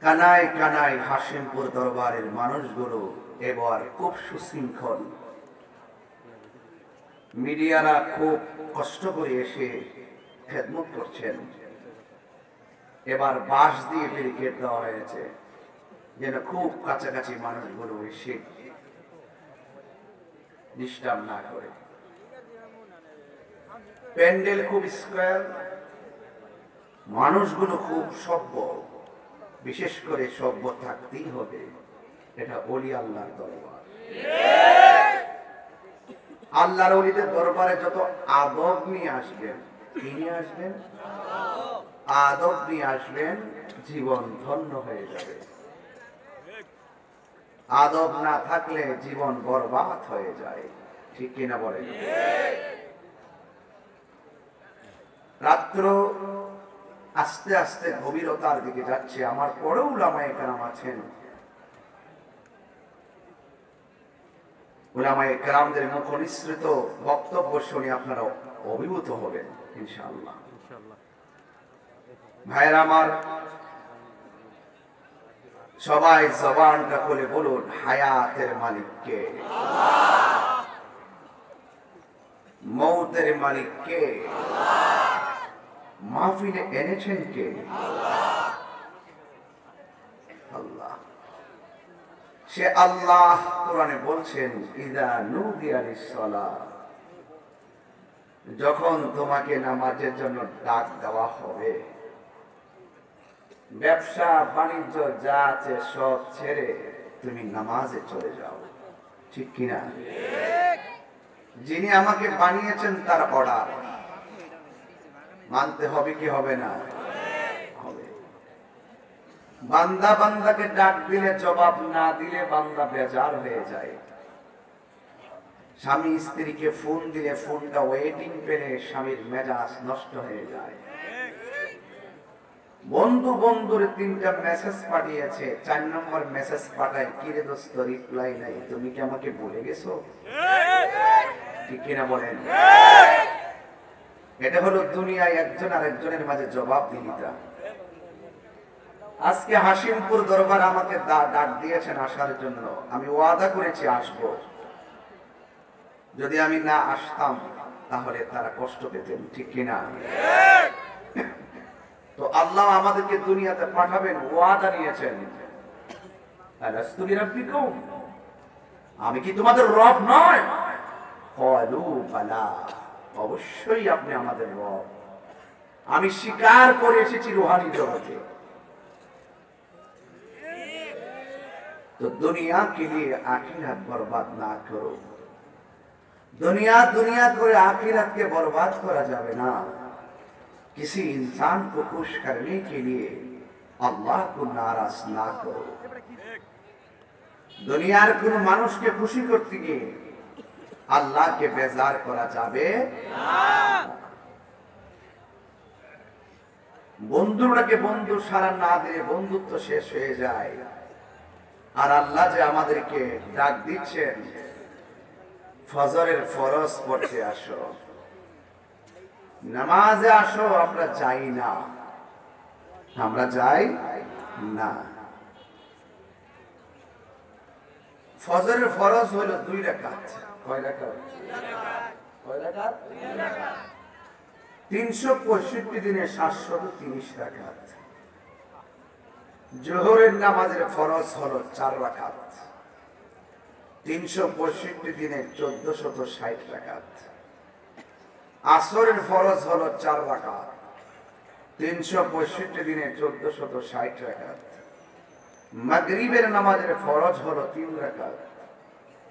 কানায় কানায় হাশিমপুর দরবারের মানুষগুলো এবার খুব সুশৃঙ্খল। মিডিয়ারা খুব কষ্ট করে এসে খেদমত করছেন। এবার বাঁশ দিয়ে ব্যারিকেড দেওয়া হয়েছে যেন খুব কাছাকাছি মানুষগুলো এসে ডিস্টার্ব না করে। প্যান্ডেল খুব স্কয়ার, মানুষগুলো খুব সভ্য, বিশেষ করে সভ্য থাকতেই হবে। এটা ওলি আল্লাহর দরবার। আল্লাহর ওলিদের দরবারে যত আদব নিয়ে আসবেন, কি নিয়ে আসবেন? আদব নিয়ে আসবেন, জীবন ধন্য হয়ে যাবে। আদব না থাকলে জীবন বরবাদ হয়ে যায়। ঠিক কিনা বলেন? রাত্র আস্তে আস্তে গভীরতার দিকে যাচ্ছে। আমার পরেও উলামায়ে কেরাম আছেন। উলামায়ে কেরামদের মুখ নিঃসৃত বক্তব্য শুনে আপনারা অভিভূত হবেন ইনশাআল্লাহ। ভাইরা আমার, সবাই জবানটা খুলে বলুন, হায়াতের মালিক কে? মৌতের মালিক কে? মাহফিলে এনেছেন কে? আল্লাহ। সে আল্লাহ কোরআনে বলছেন, ইযা নুদিয়া লিস-সালাহ, যখন তোমাকে নামাজের জন্য ডাক দেওয়া হবে, ব্যবসা বাণিজ্য যা আছে সব ছেড়ে তুমি নামাজে চলে যাও। ঠিক কিনা? যিনি আমাকে বানিয়েছেন তার অর্ডার মানতে হবে কি হবে না? হবে। বান্দা বান্দাকে ডাক দিলে জবাব না দিলে বান্দা বেজার হয়ে যায়। স্বামী স্ত্রীকে ফোন দিলে ফোনটা ওয়েটিং পেলে স্বামীর মেজাজ নষ্ট হয়ে যায়। বন্ধু বন্ধুর 3টা মেসেজ পাঠিয়েছে, 4 নম্বর মেসেজ পাঠায়, কি রে দোস্ত রিপ্লাই নাই, তুমি কি আমাকে ভুলে গেছো? ঠিক কিনা বলেন? এটা হলো দুনিয়ায় একজন আরেকজনের মাঝে জবাবদিহিতা। আজকে হাশিমপুর দরবার আমাকে ডাক দিয়েছেন আসার জন্য। আমি ওয়াদা করেছি আসবো। যদি আমি না আসতাম তাহলে তারা কষ্ট পেতেন। ঠিক কিনা? তো আল্লাহ আমাদেরকে দুনিয়াতে পাঠাবেন, ওয়াদা নিয়েছেন। আলাস্তু বিরাব্বিকুম, আমি কি তোমাদের রব নয়? ক্বালু বালা, অবশ্যই আপনি আমাদের রব। আমি স্বীকার করে এসেছি রূহানী জগতে। तो दुनिया के लिए आखिरत बर्बाद ना करो। दुनिया दुनिया করে आखिरत के बर्बाद करा जावे ना। किसी इंसान को खुश करने के लिए अल्लाह को नाराज ना करो। दुनियार কোন মানুষকে খুশি করতে গিয়ে আল্লাহকে বেজার করা যাবে না। বন্ধুটাকে বন্ধু সারা না দিয়ে বন্ধুত্ব শেষ হয়ে যায়। আর আল্লাহ যে আমাদেরকে ডাক দিচ্ছেন, ফজরের ফরজ পড়তে আসো, নামাজে আসো। আমরা যাই না, আমরা যাই না। ফজরের ফরজ হলো 2 রাকাত। কয় রাকাত? 365 দিনে 730 রাকাত। জোহরের নামাজের ফরজ হলো 4 রাকাত। 365 দিনে 1460 রাকাত। আসরের ফরজ হলো 4 রাকাত। 365 দিনে 1460 রাকাত। মাগরিবের নামাজের ফরজ হলো 3 রাকাত।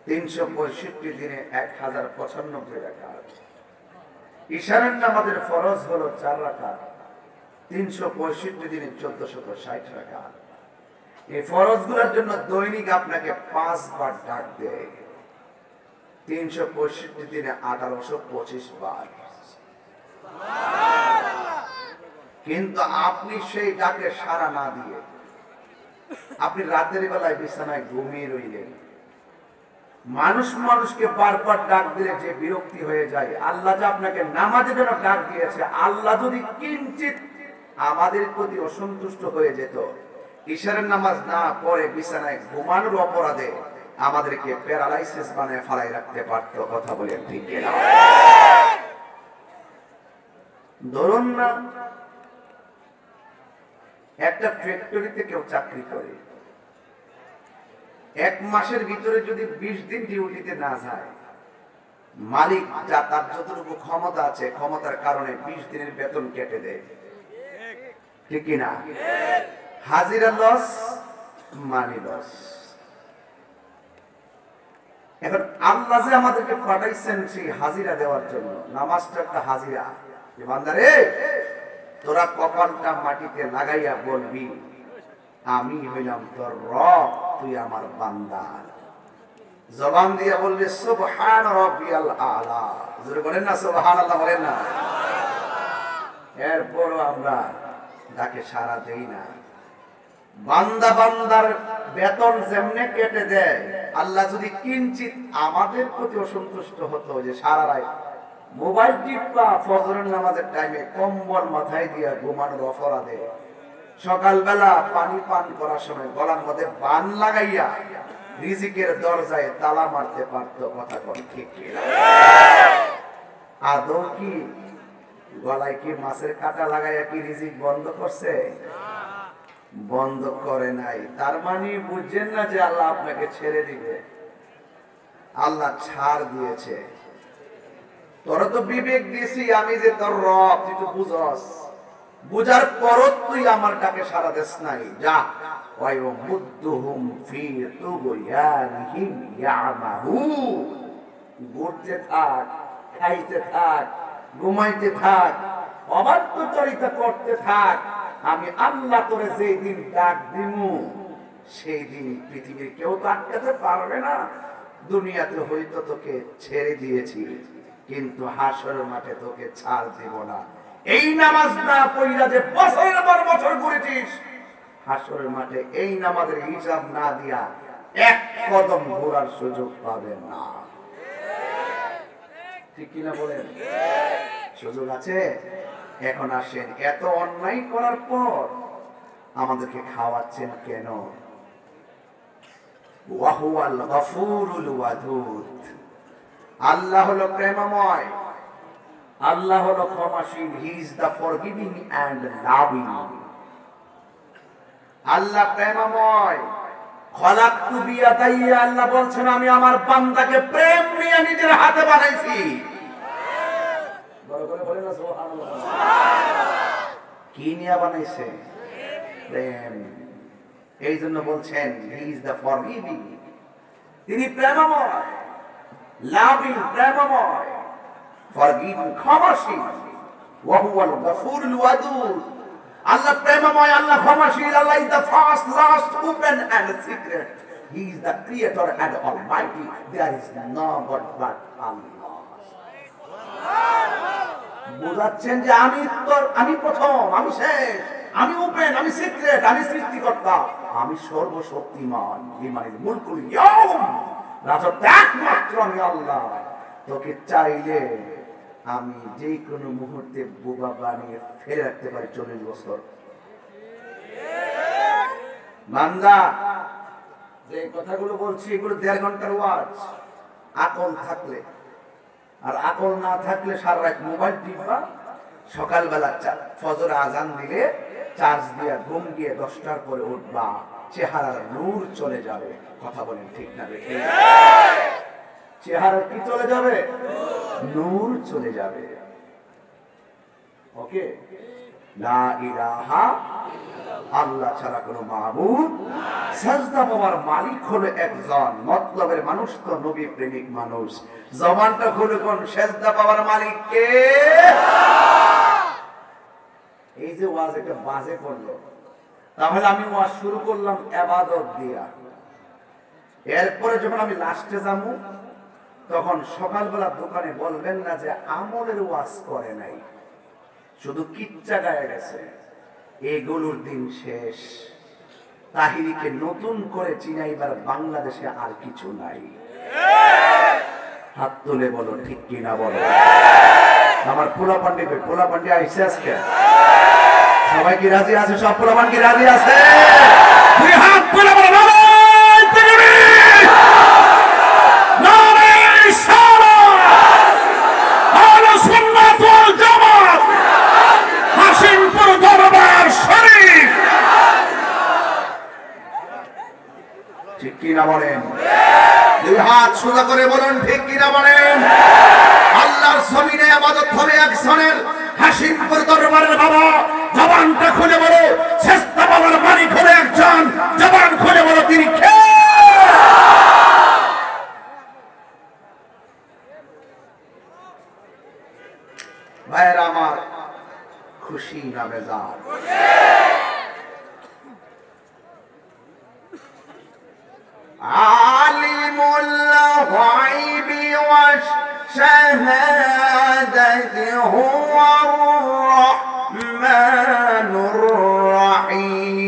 365 দিনে 1095 রাকাত। ইশারের নামাজের ফরজ হলো 4 রাকাত। 365 দিনে 1460 রাকাত। এই ফরজগুলোর জন্য দৈনিক আপনাকে 5 বার ডাক দেয়। 365 দিনে 1825 বার। কিন্তু আপনি সেই ডাকে সাড়া না দিয়ে আপনি রাতের বেলায় বিছানায় ঘুমিয়ে রইলেন। মানুষ মানুষকে বারবার ডাক দিলে যে বিরক্তি হয়ে যায়, আল্লাহ যে আপনাকে নামাজের জন্য ডাক দিয়েছে, আল্লাহ যদি কিঞ্চিত আমাদের প্রতি অসন্তুষ্ট হয়ে যেত, ইশারের নামাজ না পড়ে বিছানায় ঘুমানোর অপরাধে আমাদেরকে প্যারালাইসিস বানায় ফেলাই রাখতে পারত। কথা বলে ঠিক না? ধরুন না একটা ফ্যাক্টরিতে কেউ চাকরি করে, এক মাসের ভিতরে যদি 20 দিন ডিউটিতে না যায়, মালিক যা তার যতটুকু ক্ষমতা আছে ক্ষমতার কারণে 20 দিনের বেতন কেটে দেয়, ঠিক কিনা? হাজিরা লস, মানি লস। এখন আল্লাহ যে আমাদেরকে পাঠাইছেন সেই হাজিরা দেওয়ার জন্য, নামাজটা একটা হাজিরা। বান্দারে তোরা কপালটা মাটিতে লাগাইয়া বলবি আমি হইলাম তোর রব, তুই আমার বান্দা। জবান দিয়া বলবি সুবহান রাব্বিয়াল আলা। জোরে বলেন না সুবহানাল্লাহ, বলেন না। এরপরও আমরা ডাকে সাড়া দেই না। বান্দা বান্দার বেতন যেমনে কেটে দেয়, আল্লাহ যদি কিঞ্চিত আমাদের প্রতি অসন্তুষ্ট হতো যে সারা রাত মোবাইল টিপা ফজরের নামাজের টাইমে কম্বল মাথায় দিয়া ঘুমানোর অপরাধে সকালবেলা পানি পান করার সময় গলার মধ্যে বান লাগাইয়া রিজিকের দরজায় তালা মারতে পারতো। কথা কোন ঠিক কিনা? আদৌ কি গলায় কি মাছের কাঁটা লাগাইয়া কি রিজিক বন্ধ করছে? বন্ধ করে নাই। তার মানে বুঝছেন না যে আল্লাহ আপনাকে ছেড়ে দিবে? আল্লাহ ছাড় দিয়েছে। তোর তো বিবেক দিয়েছি আমি যে তোর রব, তুই তো বুঝস, বুঝার পরও তুই আমার ডাকে সাড়া দিস নাই। যা ওয়ায়ুমুদ্দুহুম ফি তুগয়ানিহিম ইয়ামাহুন। ঘুরতে থাক, খাইতে থাক, ঘুমাইতে থাক, অবাধ্যচরিতা করতে থাক। আমি আল্লাহ তোরে যেই দিন ডাক দিমু সেই দিন পৃথিবীর কেউ তো আটকাতে পারবে না। দুনিয়াতে হয়তো তোকে ছেড়ে দিয়েছি, কিন্তু হাসরের মাঠে তোকে ছাড় দেব না। এই নামাজ না পড়িয়া যে বছরের পর বছর ঘুরেছিস, হাসরের মাঠে এই নামাজের হিসাব না দিয়া এক কদম ঘোরার সুযোগ পাবে না। ঠিক কিনা বলেন? সুযোগ আছে। এখন আসেন, এত অন্যায় করার পর আমাদেরকে খাওয়াচ্ছেন কেন? ওয়াহুয়াল গফুরুল ওয়াদুদ। আল্লাহ হলো প্রেমময়, আল্লাহ হলো ক্ষমাশীল। He is the forgiving and loving. Allah প্রেমময়। খলাকতু বিয়াদাইয়া, আল্লাহ বলছেন আমি আমার বান্দাকে প্রেম নিয়ে নিজের হাতে বানাইছি। বড় করে বলেন না সুবহানাল্লাহ। কি নিয়ে বানাইছে? প্রেম। এই জন্য বলছেন হি ইজ দা ফরগিভিং, তিনি প্রেমময়, লাভিং, প্রেমময়, ফরগিভিং, ক্ষমাশীল। ওয়া হুয়াল গফুরুল ওয়াদুদ। আল্লাহ প্রেমময়, আল্লাহ ক্ষমাশীল। Allah is the first, last, open and secret. He is the creator and almighty. There is no god but Allah. বুঝাচ্ছেন যে আমি প্রথম, আমি শেষ, আমি ওপেন, আমি সিক্রেট, আমি সৃষ্টিকর্তা, আমি সর্বশক্তিমান। লিমানিল মুলকুল ইয়াউম। রাজত্ব একমাত্র আমি আল্লাহ। তোকে চাইলে আমি যে কোনো মুহূর্তে বোবা বানিয়ে ফেলে রাখতে পারি 40 বছর। বান্দা, যে কথাগুলো বলছি এগুলো 1.5 ঘন্টার ওয়াজ। আকল থাকলে, আর আকল না থাকলে সারা রাত মোবাইল টিপবা, সকালবেলা ফজর আজান দিলে চার্জ দিয়া ঘুম গিয়ে 10টার পরে উঠবা, চেহারার নূর চলে যাবে। কথা বলেন ঠিক না? দেখে চেহারা কি চলে যাবে? নূর চলে যাবে। ওকে, লা ইলাহা, আল্লাহ ছাড়া কোনো মাবুদ। সাজদা পাওয়ার মালিক হলো একজন। মতলবের মানুষ তো নবী প্রেমিক মানুষ। জবানটা খুলে কোন সাজদা পাওয়ার মালিক কে? এই যে ওয়াজ একটা বাজে করলো, তাহলে আমি ওয়াজ শুরু করলাম ইবাদত দিয়া। এরপরে যখন আমি লাস্টে যাবো, তখন সকালবেলা দোকানে বলবেন না যে আমলের ওয়াজ করে নাই, শুধু কিচ্চা গায়ে গেছে। এগুলোর দিন শেষ। তাহিরিকে নতুন করে চিনাইবার বাংলাদেশে আর কিছু নাই। হাত তুলে বলো ঠিক কিনা বলো। আমার পোলাপান্ডি কই? পোলাপান্ডি আইসে আজকে? সবাই কি রাজি আছে? সব পোলাপান কি রাজি আছে? দুই হাত তুলে বলে নারায়ে তাকবীর, নারায়ে রিসালাত, আহলে সুন্নাত ওয়াল জামাত, হাশিমপুর দরবার শরীফ। ঠিক কি না বলেন? দুই হাত সোজা করে বলুন ঠিক কি না বলেন? আল্লাহর জমিনে ইবাদত হবে একজনের, হাশিমপুর দরবারের বাবা। জবানটা খুলে বলো, সেজদা বাবার মালিক হলো একজন। জবান খুলে বলো তিনি কে? ভাইরা আমার, খুশি না বেজার? আলিমুল গায়বি ওয়াশ শাহাদাতি হুয়ার রাহমানুর রহিম।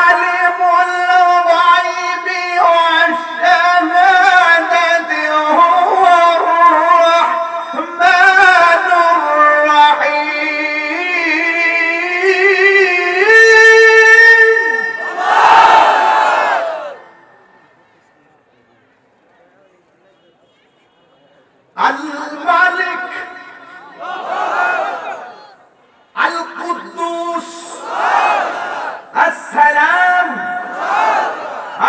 আলিমুল গায়বি ওয়াশ শাহাদাতি হুয়ার রাহমানুর রহিম। আল মালিক আল কুদ্দুস السلام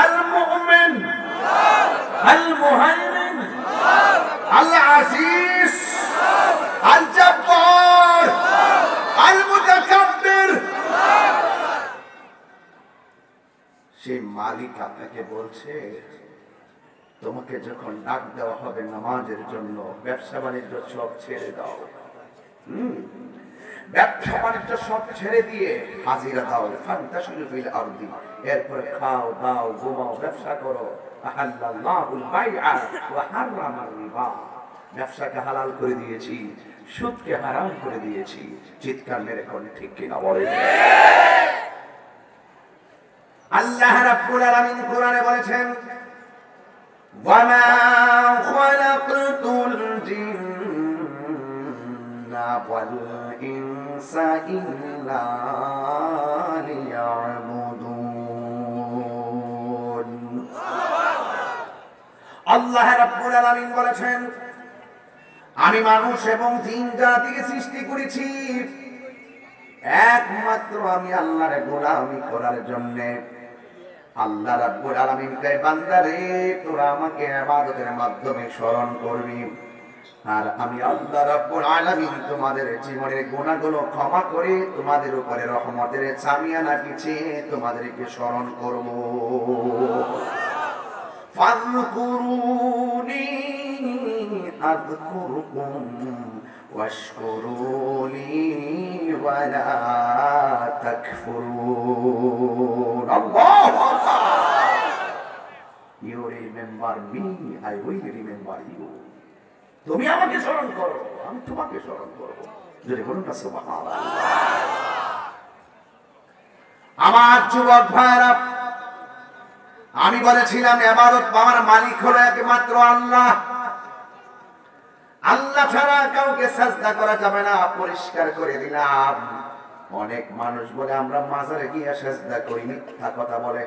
المؤمن المهيمن العزيز الجبار المتكبر। সেই মালিক আপনাকে বলছে, তোমাকে যখন ডাক দেওয়া হবে নামাজের জন্য, ব্যবসা বাণিজ্য সব ছেড়ে দাও। ব্যবসা বাণিজ্য সব ছেড়ে দিয়ে হাজিরা দাও, ফান্তাশিরু ফিল আরদি। এরপরে খাও দাও ঘুমাও, ব্যবসা করো। আহাল্লাল্লাহুল বাইআ ওয়া হারামার রিবা। ব্যবসাকে হালাল করে দিয়েছি, সুদকে হারাম করে দিয়েছি। চিৎকার মেরে কোন ঠিক কিনা বলেন? আল্লাহ রাব্বুল আলামিন কোরআনে বলেছেন, ওয়া মা খালাকতুল জিন্না ওয়াল ইনসা ইল্লা লিয়াবুদুন। আল্লাহ রাব্বুল আলামিন বলেছেন, আমি মানুষ এবং জিন জাতিকে সৃষ্টি করেছি একমাত্র আমি আল্লাহর গোলামি করার জন্য। আল্লাহ রাব্বুল আলামিন কয়, বান্দারে তোরা আমাকে ইবাদতের মাধ্যমে স্মরণ করবি, আর আমি আল্লাহ রাব্বুল আলামিন তোমাদের জীবনের গুনাহগুলো ক্ষমা করে তোমাদের উপরে রহমতের ছামিয়ানা বিছিয়ে তোমাদেরকে স্মরণ করব। ফাযকুরুনি আযকুরকুম ওয়াশকুরুনি ওয়ালা তাকফুরুন। আল্লাহু আকবার। You remember me, I will remember you. তুমি আমাকে স্মরণ করো, আমি তোমাকে স্মরণ করব। যদি বলুন না সুবহানাল্লাহ। আমার যুবক ভাইরা, আমি বলেছিলাম ইবাদত পাওয়ার মালিক হলো একমাত্র আল্লাহ। আল্লাহ ছাড়া কাউকে সাজদা করা যাবে না, পরিষ্কার করে দিলাম। অনেক মানুষ বলে আমরা মাজারে গিয়ে সাজদা করি, মিথ্যা কথা বলে।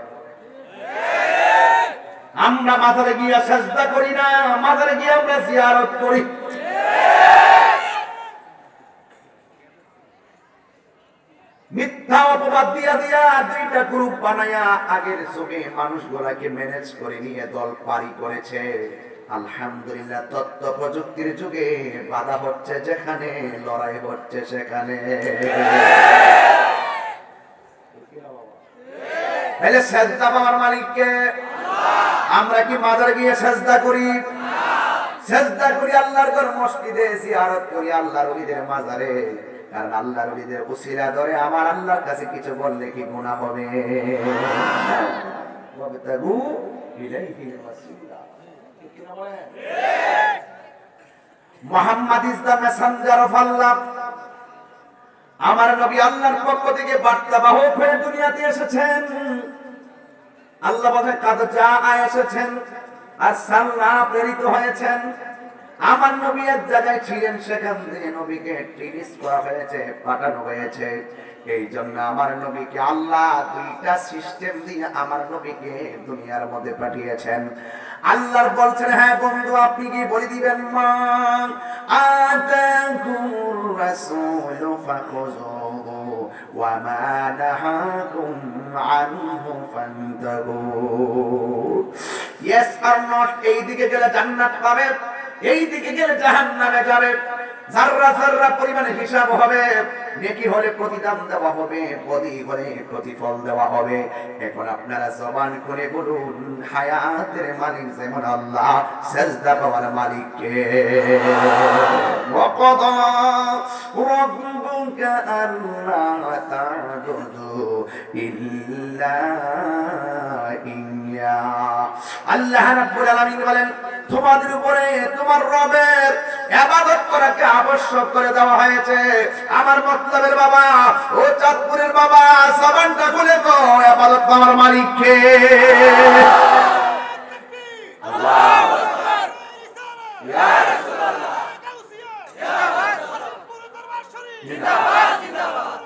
আমরা মাজারে গিয়ে সাজদা করি না, মাজারে গিয়ে আমরা জিয়ারত করি। মিথ্যা অপবাদ দিয়া দিয়া দুইটা গ্রুপ বানায়া আগের যুগে মানুষগুলাকে ম্যানেজ করে নিয়ে দল পারি করেছে। আলহামদুলিল্লাহ, তথ্য প্রযুক্তির যুগে বাধা হচ্ছে যেখানে, লড়াই হচ্ছে সেখানে। তাহলে সাজদা পাওয়ার মালিককে। আমরা কি মাজারে গিয়ে সাজদা করি? সাজদা করি আল্লাহর ঘর মসজিদে, জিয়ারত করি আল্লাহর ওলিদের মাজারে। কারণ আল্লাহর ওলিদের উসিলা ধরে আমার আল্লাহর কাছে কিছু বললে কি গুনাহ হবে? ওয়াবতাগু ইলাইহিল ওয়াসিলা। Muhammad is the messenger of Allah. আমার নবী আল্লাহর পক্ষ থেকে বার্তাবাহক হয়ে দুনিয়াতে এসেছেন। আল্লাহ বলেন কাদ যা এসেছেন আর সাল্লাহ প্রেরিত হয়েছেন। আমার নবী এক জায়গায় ছিলেন, সেখান থেকে নবীকে ট্রিলিজ করা হয়েছে, পাঠানো হয়েছে। এই জন্য আমার নবীকে আল্লাহ দুইটা সিস্টেম দিয়ে আমার নবীকে দুনিয়ার মধ্যে পাঠিয়েছেন। আল্লাহ বলছেন, হ্যাঁ বন্ধু আপনি কি বলে দিবেন, মা আতাকুর রাসূলু ফাখুযুহু ওয়া মা নাহাকুম আনহু ফান্তাহু। ইয়েস অর নট, এই দিকে গেলে জান্নাত পাবে, এই দিকে গেলে জাহান্নামে যাবে। যাররা যাররা পরিমাণে হিসাব হবে, নেকি হলে প্রতিদান দেওয়া হবে, বদি হলে প্রতিফল দেওয়া হবে। এখন আপনারা জবান করে বলুন, হায়াতের মালিক যেমন আল্লাহ, সেজদা পাওয়ার মালিক কে? ওয়াকাদা রাব্বুকা আল্লা তা'বুদু ইল্লা ইয়্যা। আল্লাহ রাব্বুল আলামিন বলেন, তোমাদের উপরে তোমার রবের ইবাদত করাকে আবশ্যক করে দেওয়া হয়েছে। আমার মতলবের বাবা ও চাঁদপুরের বাবা, জবানটা খুলে তো ইবাদত আমার মালিক কে? আল্লাহু আকবার, ইয়া রাসূলুল্লাহ, জিন্দাবাদ জিন্দাবাদ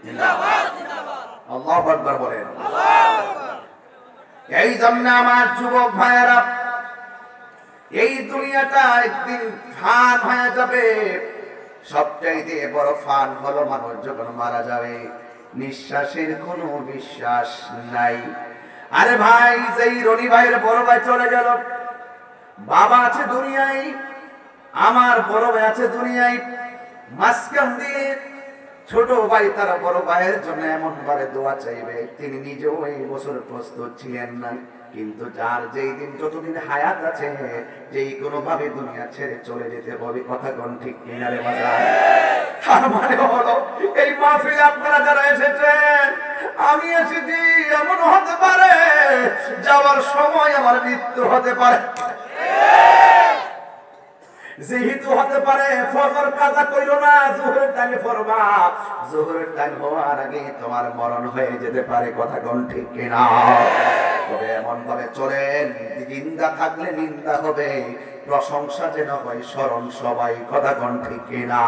জিন্দাবাদ জিন্দাবাদ। আল্লাহু আকবার বলেন। এই জন্য আমার যুবক ভাইয়েরা, এই দুনিয়াটা একদিন ফান হয়ে যাবে। সবচাইতে বড় ফান হলো মানুষ যখন মারা যাবে, নিঃশ্বাসের কোনো বিশ্বাস নাই। আরে ভাই, যেই রনি ভাইয়ের বড় ভাই চলে গেল, বাবা আছে দুনিয়ায়, আমার বড় ভাই আছে দুনিয়ায়, মাঝখান দিয়ে ছোট ভাই তারা বড় ভাইয়ের জন্য এমন ভাবে দোয়া চাইবে, তিনি নিজেও এই বছর প্রস্তুত ছিলেন না। কিন্তু যার যেই দিন যতদিন হায়াত আছে, যেই কোনো ভাবে দুনিয়া ছেড়ে চলে যেতে হবে, কথা কোন ঠিক কিনা রে বাজার? তার মানে হলো, এই মাহফিলে আপনারা যারা এসেছেন, আমি এসেছি, এমন হতে পারে যাওয়ার সময় আমার মৃত্যু হতে পারে, যেহেতু হতে পারে ফজর কাজা কইরো না, যোহরের টাইমে পড়বা, যোহরের টাইম হওয়ার আগে তোমার মরণ হয়ে যেতে পারে, কথা কোন ঠিক কিনা? তবে এমন ভাবে চলেন, নিন্দা থাকলে নিন্দা হবে, প্রশংসা যেন হয় স্মরণ সবাই, কথা কোন ঠিক কিনা?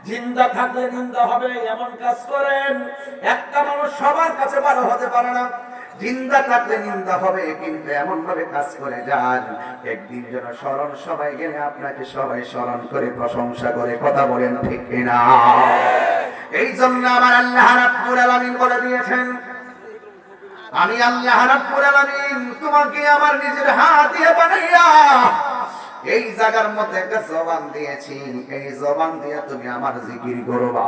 জিন্দা থাকলে নিন্দা হবে, এমন কাজ করেন, একটা মানুষ সবার কাছে ভালো হতে পারে না। জিন্দা থাকলে নিন্দা হবে, কিন্তু এমন ভাবে কাজ করে যান, একদিন যেন স্মরণ সবাই গেলে আপনাকে সবাই স্মরণ করে প্রশংসা করে, কথা বলেন ঠিক কিনা? এই জন্য আমার আল্লাহ রাব্বুল আলামিন বলে দিয়েছেন, আমি আল্লাহ রাব্বুল আলামিন তোমাকে আমার নিজের হাত দিয়ে বানাইয়া এই জায়গার মধ্যে একটা জবান দিয়েছি, এই জবান দিয়ে তুমি আমার জিকির করবা।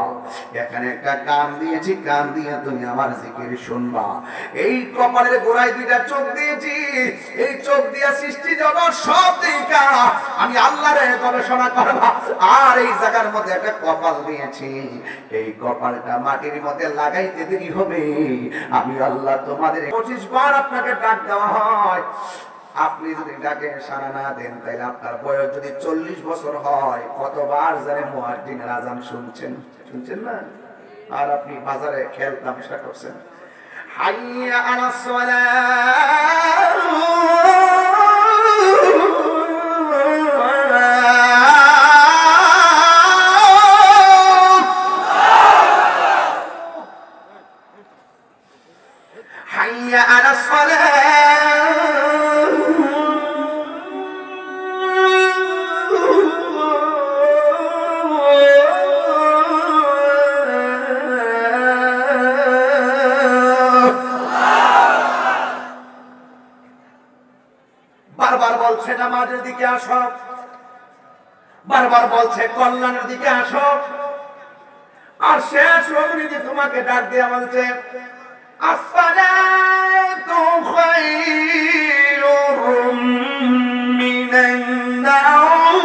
এখানে একটা কান দিয়েছি, কান দিয়ে তুমি আমার জিকির শুনবা। এই কপালের গোড়ায় দুইটা চোখ দিয়েছি, এই চোখ দিয়ে সৃষ্টি জগৎ সব দেখা আমি আল্লাহরে গবেষণা করবা। আর এই জায়গার মধ্যে একটা কপাল দিয়েছি, এই কপালটা মাটির মধ্যে লাগাইতে দেরি হবে, আমি আল্লাহ তোমাদের 25 বার আপনাকে ডাক দেওয়া হয়। আপনি যদি ডাকে সাড়া না দেন, তাহলে আপনার বয়স যদি 40 বছর হয়, কতবার জানে মুয়াজ্জিনের আযান শুনছেন না? আর আপনি বাজারে খেল তামাশা করছেন, হাইয়া আলাস সালাহ, হাইয়া আলাস সালাহ। বারবার বলছে নামাজের দিকে আসো, বারবার বলছে কল্যাণের দিকে আসো, আর শেষ অবধি তোমাকে ডাক দিয়ে বলছে আসসালাতু খায়রুম মিনান নাওম,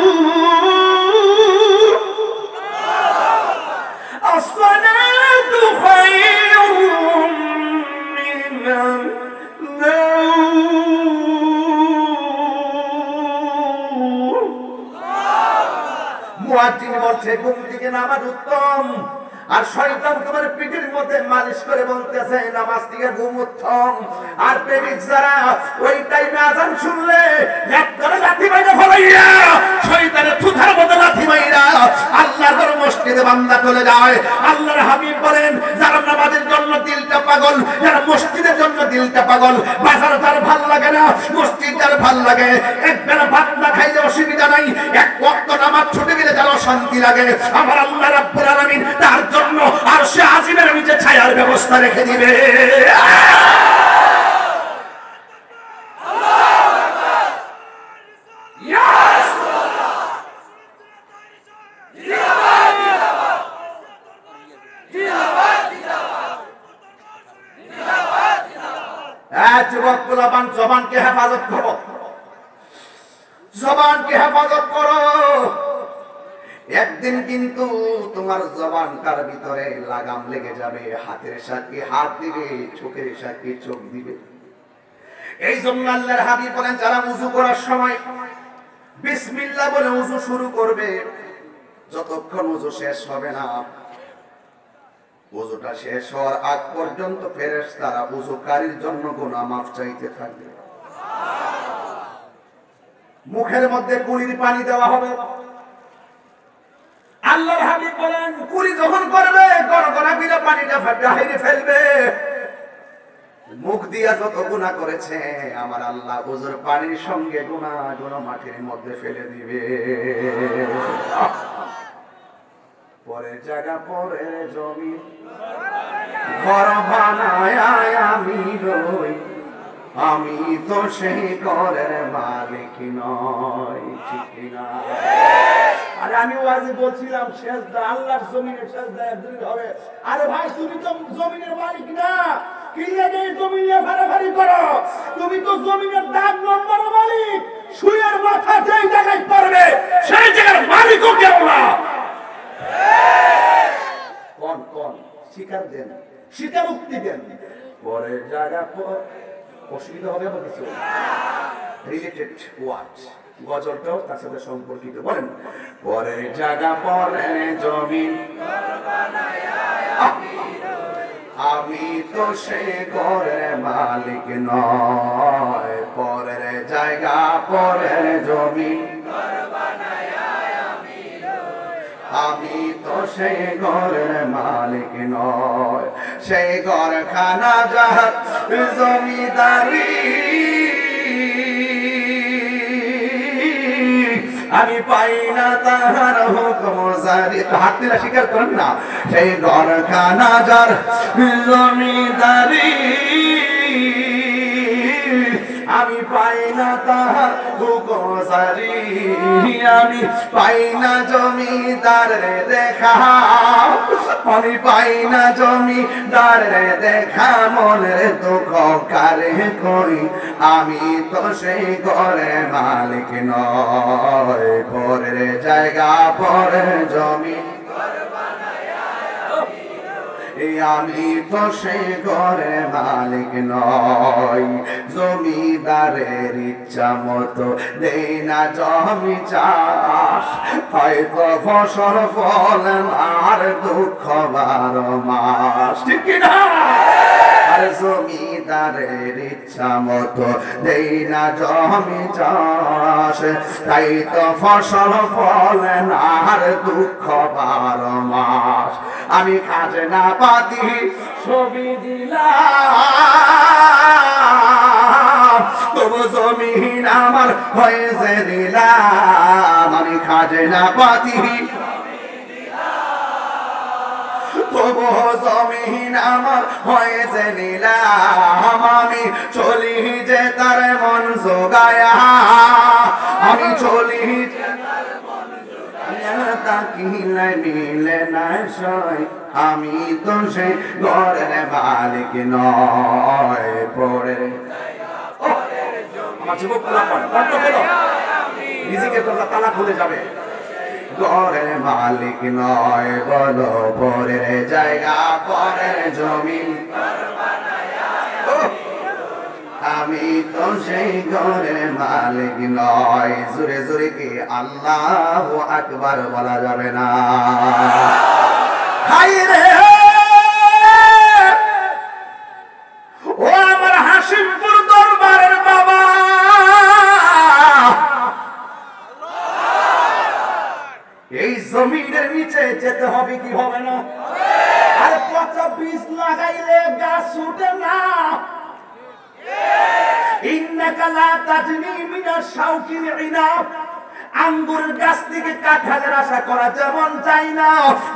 আসসালাতু খায়রুম মিনান নাওম। মুয়াজ্জিন বলছে ঘুম থেকে নামাজ উত্তম, আর শয়তান তোমার পিঠের মধ্যে মালিশ করে বলতেছে নামাজ থেকে ঘুম উত্তম। আর প্রেমিক যারা ওই টাইমে আজান শুনলে এক করে লাথি মাইরা ফলাইয়া শয়তানের থুথার মধ্যে লাথি মাইরা আল্লাহর ঘর মসজিদে বান্দা চলে যায়। আল্লাহর হাবিব বলেন যারা নামাজের জন্য দিলটা পাগল, যারা মসজিদের জন্য দিলটা পাগল, বাজার তার ভাল লাগে না, মসজিদ তার ভাল লাগে, এক বেলা ভাত না খাইলে অসুবিধা নাই, এক ওয়াক্ত নামাজ ছুটে গেলে যারা শান্তি লাগে, আমার আল্লাহ রাব্বুল আলামিন তার জন্য আরশে আজিমের নিচে ছায়ার ব্যবস্থা রেখে দিবে। যুবক পোলাপান জবানকে হেফাজত করো, জবানকে হেফাজত করো। একদিন কিন্তু তোমার জবানটার ভিতরে লাগাম লেগে যাবে, হাতের সাথে হাত দিবে, চোখের সাথে চোখ দিবে। এই জন্য আল্লাহর হাবিব বলেন যারা ওযু করার সময় বিসমিল্লাহ বলে ওযু শুরু করবে, যতক্ষণ ওযু শেষ হবে না, ওযুটা শেষ হওয়ার আগ পর্যন্ত ফেরেশতারা ওযুকারীর জন্য গুনাহ মাফ চাইতে থাকবে। মুখের মধ্যে কুলির পানি দেওয়া হবে। আল্লাহর হাবিব বলেন কুলি যখন করবে গড়গড়া করে পানিটা বাইরে ফেলবে। মুখ দিয়া যত গুনাহ করেছে আমার আল্লাহ ওযুর পানির সঙ্গে গুনাহগুলো মাটির মধ্যে ফেলে দিবে। পরে জায়গা পরে জমি ঘর বানায় আমি রই, আমি তো সেই ঘরের মালিক নই। ঠিক না? আরে আমি ওয়াজে বলছিলাম সেজদা আল্লাহর জমিনে সেজদা একদিন হবে। আরে ভাই তুমি তো জমিনের মালিক না, কি লাগে জমিনে ফাড়াফাড়ি করো? তুমি তো জমিনের দাগ নম্বর মালিক। শুয়ের মাথা যেই জায়গায় পড়বে সেই জায়গার মালিকও কেউ না। কোন কোন শিকার দেন, শিকার উক্তি দেন। পরে জায়গা পর অসুবিধা হবে বা কিছু রিলেটেড ওয়ার্ড, গজলটাও তার সাথে সম্পর্কিত। বলেন পরে জায়গা পরে জমিন আমি তো সে ঘরের মালিক নয়। পরের জায়গা পরের জমিন আমি তো সেই ঘরের মালিক নয়। সেই ঘরখানা যার জমিদারি আমি পাই না তাহার হুকুম জারি। হাত দিলা স্বীকার করেন না? সেই ঘরখানা যার জমিদারি আমি পাই না তাহার হুকুম জারি। আমি পাই না জমিদারের দেখা, আমি পাই না জমিদারের দেখা। মনের দুঃখ কারে করি, আমি তো সেই ঘরের মালিক নয়। পরের জায়গা পরের জমি আমি তো সে ঘরের মালিক নয়। জমিদারের ইচ্ছা মতো দেই না জমি চাষ, হয়তো ফসল ফলে আর দুঃখ 12 মাস। ঠিক না? আর জমিদারের ইচ্ছা মতো দেই না জমি চাষ, তাই তো ফসল ফলে আর দুঃখ 12 মাস। আমি খাজনা পাতি ছবি দিলাম, তবু জমিন আমার হয়েছে দিলাম। আমি খাজনা পাতি তবু জমিন আমার হয়েছে নিলাম। আমি চলি যে তার মন জোগায়া, আমি চলি তাকিলে মিলে না সয়, আমি তো সে ঘরের মালিক নয়। পড়ে আমার যুবক নিজেকে তালা খুলে যাবে। ঘরের মালিক নয় বলো, পরের জায়গা পরের জমিন আমি তো সেই ঘরের মালিক নয়। জোরে জোরে কি আল্লাহু আকবার বলা যাবে না? হায় রে নিচে যেতে হবে কি হবে না? আর পচা বীজ লাগাইলে গাছ উঠে না। ইন্নাকা লা তাজনি মিনাশ শাওকিল ইনাব, আঙ্গুরের গাছ থেকে কাঁঠালের আশা করা যেমন চাই না।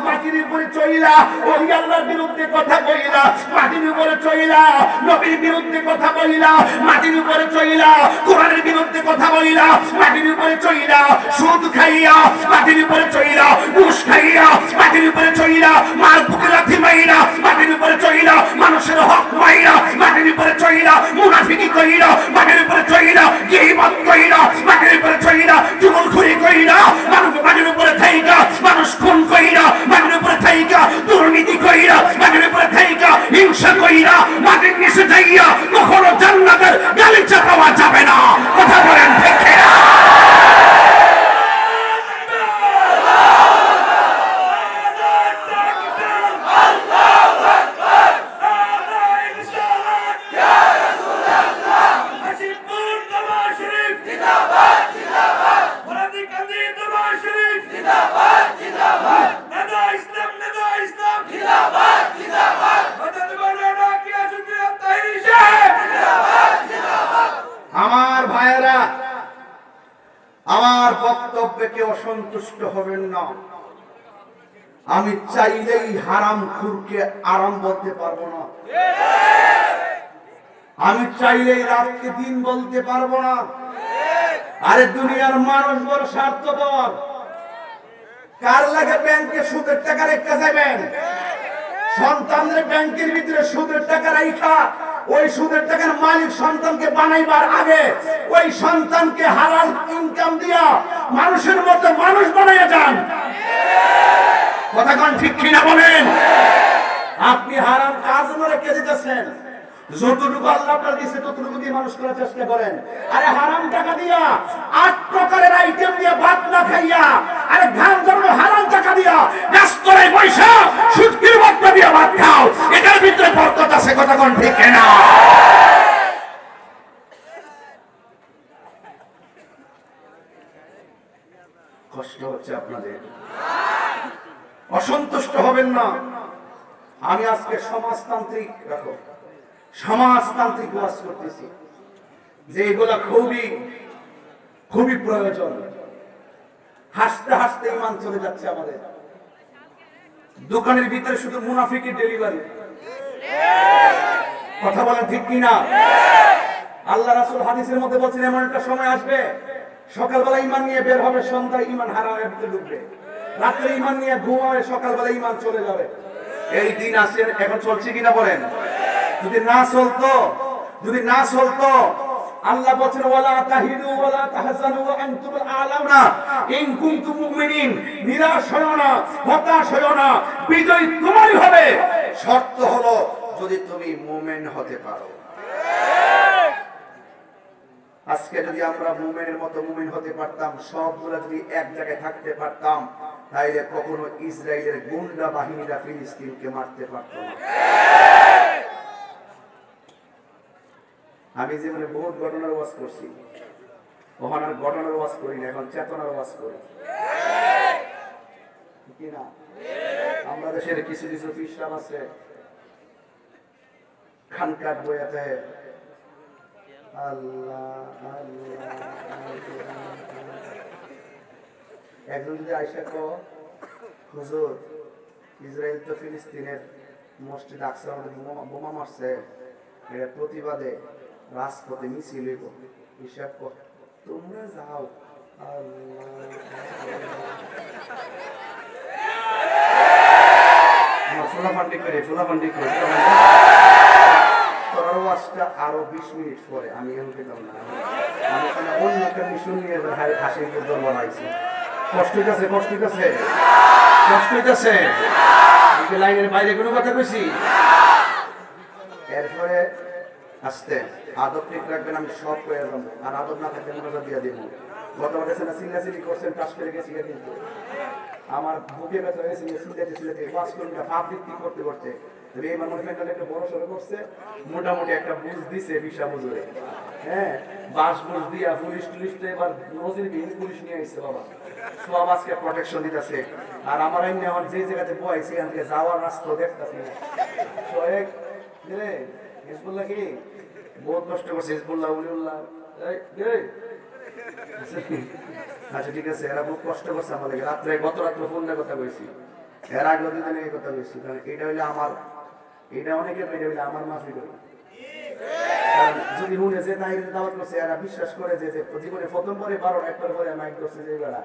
মাটির উপরে চইলা ওই আল্লাহর বিরুদ্ধে কথা বইলা, মাটির উপরে চইলা নবীর বিরুদ্ধে কথা বইলা, মাটির উপরে চইলা কোরআনের বিরুদ্ধে কথা বইলা, মাটির উপরে চইলা সুদ খাইয়া, মাটির উপরে চইলা ঘুষ খাইয়া, মাটির উপরে চইলা মার বুকে লাথি মাইরা, মাটির উপরে চইলা মানুষের হক মাইরা, মাটির উপরে চইলা মুনাফিকি কইরা, মাটির উপরে চইলা গীবত কইরা, মাটির উপরে চইলা যুগল খুরি কইরা, মাটির উপরে থাইকা মানুষ খুন কইরা, মাটির উপরে থাইকা দুর্নীতি কইরা, মাটির উপরে থাইকা হিংসা কইরা, মাটির নিচে যাইয়া কখনো জান্নাতের গালিচা পাওয়া যাবে না। কথা বলেন ঠিক কিনা? আমার ভাইয়েরা, আমার বক্তব্যে কেউ অসন্তুষ্ট হবেন না। আমি চাইলেই হারাম খুরকে আরাম বলতে পারবো না, আমি চাইলেই রাতকে দিন বলতে পারবো না। আরে দুনিয়ার মানুষ বড় স্বার্থপর। কার লাগে ব্যাংকে সুদের টাকা রেখে যাবেন? সন্তানদের ব্যাংকের ভিতরে সুদের টাকা রাখা, ওই সুদের টাকার মালিক সন্তানকে বানাইবার আগে ওই সন্তানকে হালাল ইনকাম দিয়া মানুষের মতো মানুষ বানাইয়া যান। কথা কোন ঠিক কিনা বলেন? আপনি হারাম কাজ রেখে দিতেছেন, যতটুকু আল্লাহ আপনার দিয়েছে ততটুকু দিয়ে মানুষ করার চেষ্টা করেন। আরে হারাম টাকা দিয়া 8 প্রকারের আইটেম দিয়ে ভাত না খাইয়া, আরে ধান জন্ম হারাম টাকা দিয়া গাছতলায় বৈশা সুটকির বক্তা দিয়া ভাত খাও, এটার ভিতরে বরকত আছে। কথা কোন ঠিক কিনা? কষ্ট হচ্ছে আপনাদের, অসন্তুষ্ট হবেন না। আমি আজকে সমাজতান্ত্রিক রাখো সমাজতান্ত্রিক ওয়াজ করতেছি, যে এগুলা খুবই খুবই প্রয়োজন। হাসতে হাসতে ইমান চলে যাচ্ছে আমাদের। দোকানের ভিতরে শুধু মুনাফিকি ডেলিভারি। কথা বলেন ঠিক কিনা? আল্লাহ রাসূল হাদিসের মধ্যে বলছেন এমন একটা সময় আসবে, সকালবেলা ইমান নিয়ে বের হবে, সন্ধ্যায় ইমান হারামের ভিতরে ঢুকবে। রাত্রে ইমান নিয়ে ঘুমাবে, সকালবেলা ইমান চলে যাবে। এই দিন আসে, এখন চলছে কিনা বলেন? যদি না চলতো আল্লাহ বলেন ওয়ালা তাহিনু ওয়ালা তাহজানু ওয়া আনতুমুল আ'লাউনা ইন কুনতুম মুমিনিন। নিরাশ হয়ো না, হতাশ হয়ো না, বিজয় তোমারই হবে। শর্ত হলো যদি তুমি মুমিন হতে পারো। আজকে যদি আমরা মুমিনের মতো মুমিন হতে পারতাম, সবগুলা যদি এক জায়গায় থাকতে পারতাম, তাইলে কখনো ইসরায়েলের গুন্ডা বাহিনীরা ফিলিস্তিনকে মারতে পারত না। আমি জীবনে বহুত ঘটনার ওয়াজ করছি, ওখানে আর ঘটনার ওয়াজ করি না, এখন চেতনার ওয়াজ করি কি না? আমরা দেশের কিছু কিছু পীর আছে, খানকার বইয়াতে আল্লাহ আল্লাহ, একজন যদি আইসা কো হুজুর ইসরায়েল তো ফিলিস্তিনের মসজিদ আকসা বোমা মারছে, এর প্রতিবাদে রাজপথে মিছিল হইব, হিসাব কর তোমরা যাও। ফুলাফান্ডি করে তোর ওয়াজটা আরো 20 মিনিট পরে, আমি এখন পেতাম না, আমি অন্য একটা মিশন নিয়ে হাসির দল বানাইছি। কষ্ট হইতেছে লাইনের বাইরে কোনো কথা কইছি? এরপরে আসতে আদব ঠিক রাখবেন, আমি সব কয়ে যাবো, আর আদব না থাকলে মনোযোগ দিয়ে দিব। গতবার না চিল্লাচিল্লি করছেন, টাস করে গেছি, কিন্তু আমার বুকে ব্যথা হয়েছে সিলেটে 5 কিলোমিটার পাপ বৃত্তি করতে করতে এই মানুষ একটা বড় সড়ো করছে, মোটামুটি একটা বুঝ দিছে ভিসা বুঝে, হ্যাঁ বাস বুঝ দিয়া পুলিশ টুলিশটা এবার নজিরবিহীন পুলিশ নিয়ে আসছে বাবা, সব আজকে প্রোটেকশন দিতেছে। আর আমার এমনি আমার যে জায়গাতে বয়াইছে এখান থেকে যাওয়ার রাস্তা দেখতেছি না। শোয়েক রে হিজবুল্লাহ কি বহুত কষ্ট করছে, হিজবুল্লাহ উলিউল্লাহ আচ্ছা ঠিক আছে, এরা খুব কষ্ট করছে আমাদের রাত্রে, গত রাত্রে ফোনে কথা কইছি, এর আগে দিন এই কথা কইছি, কারণ এটা হইলে আমার, এটা অনেকের এটা হইলে আমার মাফি করি। কারণ যদি হুনে যে তাহির দাওয়াত করছে এরা বিশ্বাস করে যে জীবনে প্রথম পরে 12 একবার পরে মাইক করছে যে বেলা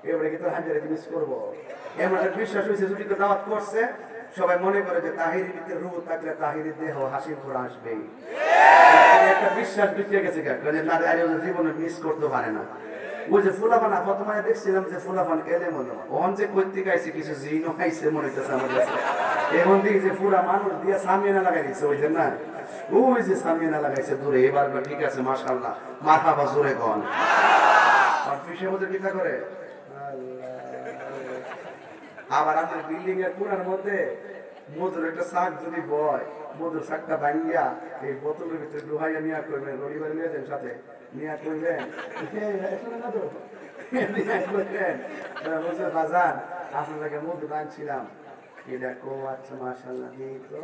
এবারে কি তোর হাজারে জিনিস করবো, এমন বিশ্বাস হয়েছে যদি তো দাওয়াত করছে সবাই মনে করে যে তাহিরের ভিতরে রূহ থাকলে তাহিরের দেহ হাসির ঘোর আসবেই, একটা বিশ্বাস দিতে গেছে জীবনে মিস করতে পারে না। ওই যে ফুলাফান প্রথমে দেখছিলাম যে ফুলাফান এলে মনে ওখান যে কৈতিক আইছে কিছু জিনও খাইছে মনে হইতেছে আমার কাছে, এখন দেখি যে পুরা মানুষ দিয়ে সামিয়ানা লাগাই দিচ্ছে, ওই যে না ওই যে সামিয়ানা লাগাইছে দূরে, এবার ঠিক আছে মাশাআল্লাহ মারহাবা জোরে গন। আর ফিসে মধ্যে কিতা করে আবার আমাদের বিল্ডিং এর কোণার মধ্যে মধুর একটা শাক যদি বয়, মধুর শাকটা ভাঙ্গিয়া এই বোতলের ভিতরে ডুহাইয়া নিয়া করবেন, রবিবার নিয়ে যান সাথে নিয়া করবেন বাজান আপনাকে মধু আনছিলাম, এটা কো আচ্ছা মাশাআল্লাহ দিই তো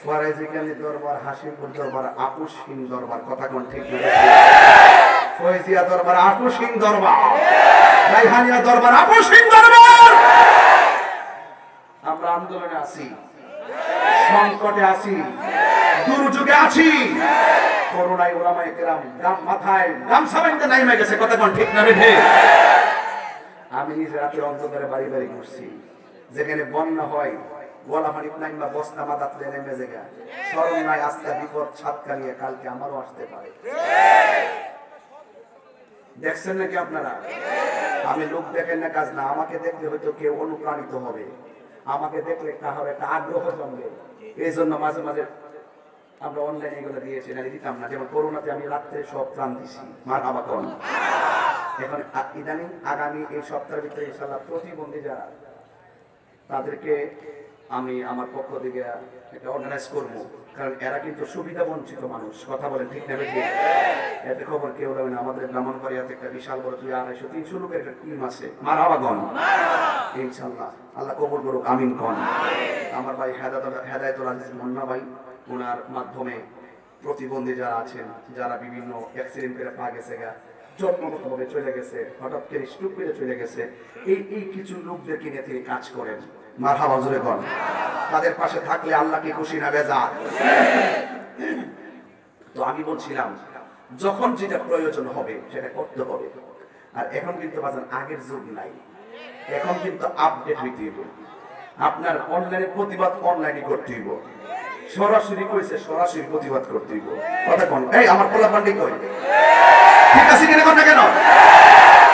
ফরাইজিকানি দরবার, হাসিমপুর দরবার, আপুসহীন দরবার, কথা কোন ঠিক না? ফয়জিয়া দরবার, আপুসহীন দরবার, রাইহানিয়া দরবার, আপুসহীন দরবার। আমরা আন্দোলনে আছি, সংকটে আছি, দুর্যোগে আছি, করোনায় ওলামায়ে কেরাম গাম মাথায় গামছা বাঁধতে নাইমে গেছে, কথা কোন ঠিক না? বেঠে আমি নিজে রাতে অন্ধকারে বাড়ি বাড়ি ঘুরছি, যেখানে বন্যা হয় গলা পানি নাই বা বস্তা মাথাতে নেমে জায়গা স্মরণ নাই, আজকে বিপদ ছাতকা নিয়ে কালকে আমারও আসতে পারে। দেখছেন নাকি আপনারা? আমি লোক দেখেন না কাজ না, আমাকে দেখলে হয়তো কেউ অনুপ্রাণিত হবে, আমাকে দেখলে কাহার একটা আগ্রহ জন্মে। এই জন্য মাঝে মাঝে আমরা অনলাইনে এগুলো দিয়েছি, না দিতাম না। যেমন করোনাতে আমি রাত্রে সব প্রাণ দিছি, মারহাবা কোন। এখন ইদানিং আগামী এই সপ্তাহের ভিতরে ইনশাআল্লাহ প্রতিবন্ধী যারা তাদেরকে আমি আমার পক্ষ থেকে একটা অর্গানাইজ করবো, কারণ এরা কিন্তু সুবিধা বঞ্চিত মানুষ, কথা বলেন ঠিক না? ঠিক এতে খবর কেউ দেবে না। আমাদের ব্রাহ্মণবাড়িয়াতে একটা বিশাল বড় 200-300 লোকের একটা টিম আছে, মারহাবা গণ ইনশাআল্লাহ, আল্লাহ কবুল করুক, আমিন গণ। আমার ভাই হেদায়েতুল আজিজ মুন্না ভাই, ওনার মাধ্যমে প্রতিবন্ধী যারা আছেন, যারা বিভিন্ন অ্যাক্সিডেন্ট করে পা গেছে গা, জন্মগতভাবে চলে গেছে, হঠাৎ করে স্ট্রোক করে চলে গেছে, এই কিছু লোকদেরকে নিয়ে তিনি কাজ করেন, মারহাবা জোরে কর। তাদের পাশে থাকলে আল্লাহ কি খুশি না বেজার? তো আমি বলছিলাম যখন যেটা প্রয়োজন হবে সেটা করতে হবে। আর এখন কিন্তু বাজার আগের যুগ নাই, এখন কিন্তু আপডেট হইতে হবে। আপনার অনলাইনে প্রতিবাদ অনলাইনে করতে হইব, সরাসরি কইছে সরাসরি প্রতিবাদ করতে হইব, কথা কোন? এই আমার পোলা পান্ডি কই ঠিক আছে কিনা কোন না কেন?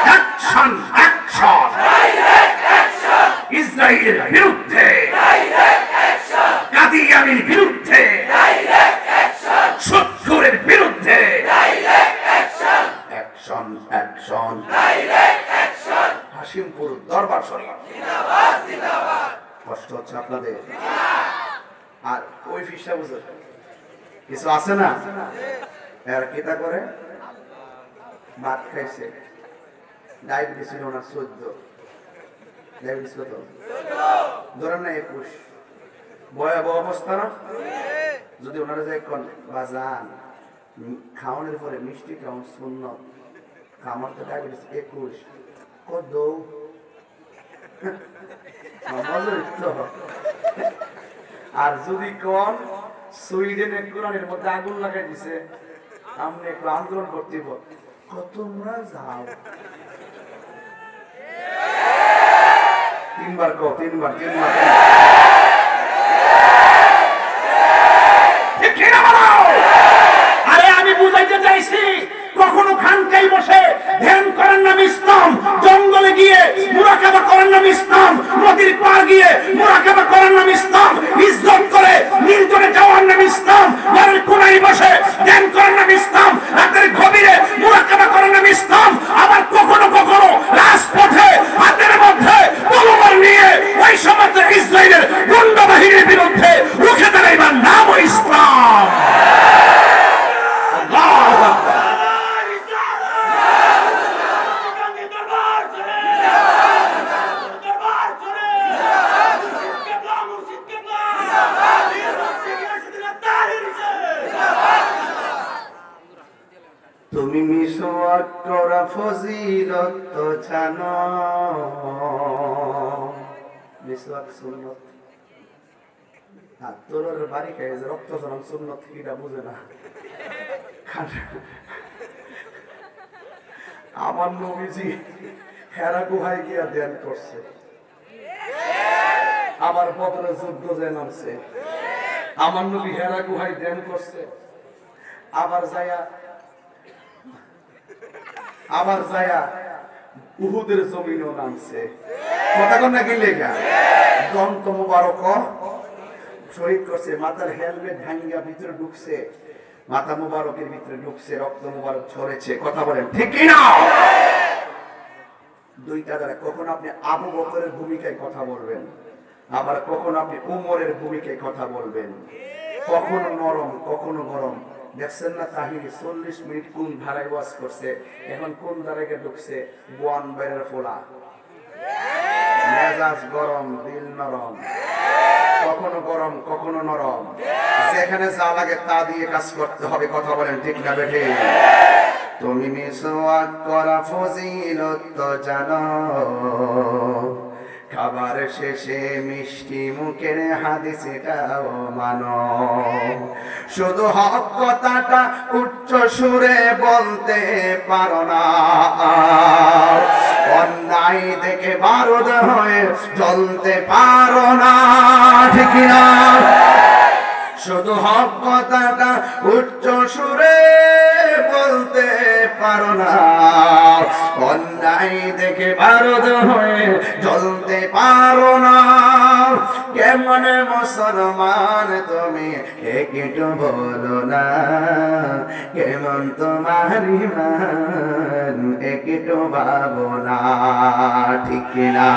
অ্যাকশন অ্যাকশন, ডাইরেক্ট অ্যাকশন ইসরায়েলের বিরুদ্ধে, ডাইরেক্ট অ্যাকশন কাদিয়ানির বিরুদ্ধে, ডাইরেক্ট অ্যাকশন শত্রুর বিরুদ্ধে, direct action action action, direct action Hashimpur দরবার শরীফ জিন্দাবাদ জিন্দাবাদ। কষ্ট হচ্ছে আপনাদের? আর ওই ফিসা বুঝে কিছু আছে না, এর কিতা করে ভাত খাইছে, ডায়াবেটিস ছিল ওনার 14, ডায়াবেটিস কত ধরেন না 21, ভয়াবহ অবস্থা না? যদি ওনারা যায় কোন বাজান খাওয়ানোর পরে মিষ্টি খাওয়ান সুন্নত, আমার তো ডায়াবেটিস 21 কত আর যদি কোন সুইডেনের কোরআনের মধ্যে আগুন লাগাই দিছে, আমরা একটু আন্দোলন করতে তোমরা যাও, তিনবার কো, তিনবার তিনবার আরে আমি বুঝাইতে চাইছি, কখনো খানকাই বসে ধ্যান করেন করার নাম ইসলাম, জঙ্গলে গিয়ে মুরাকাবা করার নাম ইসলাম, নদীর পার গিয়ে মুরাকাবা করার নাম ইসলাম, ইজ্জত করে নির্জনে যাওয়ার নাম ইসলাম, বাড়ির কোনায় বসে ধ্যান করার নাম ইসলাম, রাতের গভীরে মুরাকাবা করার নাম ইসলাম। আবার কখনো কখনো রাজপথে হাতের মধ্যে তলোয়ার নিয়ে ওই সমস্ত ইসরায়েলের গুন্ডা বাহিনীর বিরুদ্ধে রুখে দাঁড়াইবার নাম ইসলাম। আল্লাহু আকবার। তুমি মিসওয়াক করা ফজিলত তো জানো, মিসওয়াক সুন্নাত। আর তোর বাড়ি খেয়ে যে রক্ত ঝরাম সুন্নাত কিটা বুঝে না। আমার নবীজি হেরা গুহায় গিয়া ধ্যান করছে, আবার বদরের যুদ্ধ যে নামছে, আমার নবী হেরা গুহায় ধ্যান করছে, আবার যায়া উহুদের জমিনও নামছে। কথা কোন না গেলে গা দন্ত মুবারক শহীদ করছে, মাথার হেলমেট ভাঙ্গা ভিতরে ঢুকছে, মাথা মুবারকের ভিতরে ঢুকছে, রক্ত মুবারক ঝরেছে। কথা বলেন ঠিক কি না? দুইটা দ্বারা কখন আপনি আবু বকরের ভূমিকায় কথা বলবেন, আবার কখন আপনি উমরের ভূমিকায় কথা বলবেন, কখনো নরম কখনো গরম। দেখছেন না তাহিরি 40 মিনিট কোন ধারায় ওয়াজ করছে, এখন কোন ধারায় ঢুকছে? গোয়ান বাইরের ফোলা, মেজাজ গরম দিল নরম, কখনো গরম কখনো নরম, যেখানে যা লাগে তা দিয়ে কাজ করতে হবে। কথা বলেন ঠিক না বেঠে? তুমি মিসওয়াক করা ফজিলত তো জানো, খাবার শেষে মিষ্টি মুখের হাদিস এটাও মানো, শুধু হক কথাটা উচ্চ সুরে বলতে পারো না, অন্যায় দেখে বারুদ হয়ে জ্বলতে পারো না, ঠিক না? শুধু হক কথাটা উচ্চ সুরে বলতে পারো না, অন্যায় দেখে বারুদ হয়ে জ্বলতে পারো না। কেমন মুসলমান তুমি একটু বলো না, কেমন তোমার ঈমান একটু ভাবো না, ঠিক না?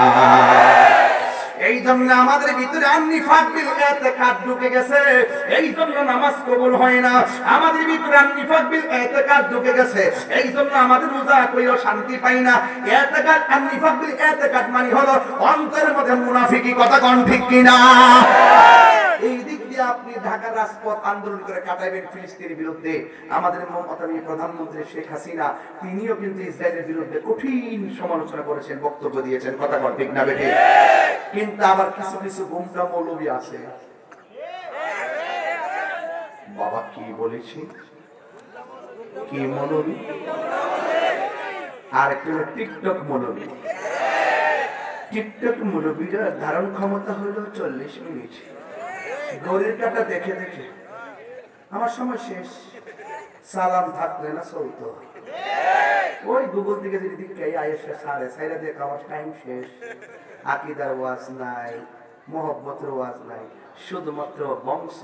এই জন্য আমাদের ভিতরে নিফাক বিল ইতিকাদ ঢুকে গেছে, এই জন্য নামাজ কবুল হয় না। আমাদের ভিতরে নিফাক বিল ইতিকাদ ঢুকে গেছে, এই জন্য আমাদের রোজা কইও শান্তি পাই না। ইতিকাদ আর নিফাক বিল ইতিকাদ মানে হলো অন্তরের মধ্যে মুনাফিকি। কথা কোন ঠিক কি না? এই দিক দিয়ে আপনি ঢাকার রাজপথ আন্দোলন করে কাটাইবেন ফিলিস্তিনের বিরুদ্ধে। আমাদের মমতামী প্রধানমন্ত্রী শেখ হাসিনা তিনিও কিন্তু ইসরায়েলের বিরুদ্ধে কঠিন সমালোচনা করেছেন, বক্তব্য দিয়েছেন। কথা কোন ঠিক না বেঠিক? কিন্তু আবার কিছু কিছু গুমরা মৌলবী আছে, বাবা কি বলেছি, কি মৌলবী, আর একটু টিকটক মৌলবী। টিকটক মৌলবীর ধারণ ক্ষমতা হলো 40 মিনিট। ঘড়ির কাঁটা দেখে দেখে আমার সময় শেষ, সালাম থাকলে না চলতো, ওই গুগল থেকে যদি দিকে আয়েসা সাড়ে সাইরা দিয়ে আমার টাইম শেষ। আকীদার ওয়াজ নাই, মোহব্বতের ওয়াজ নাই, শুধুমাত্র বংশ।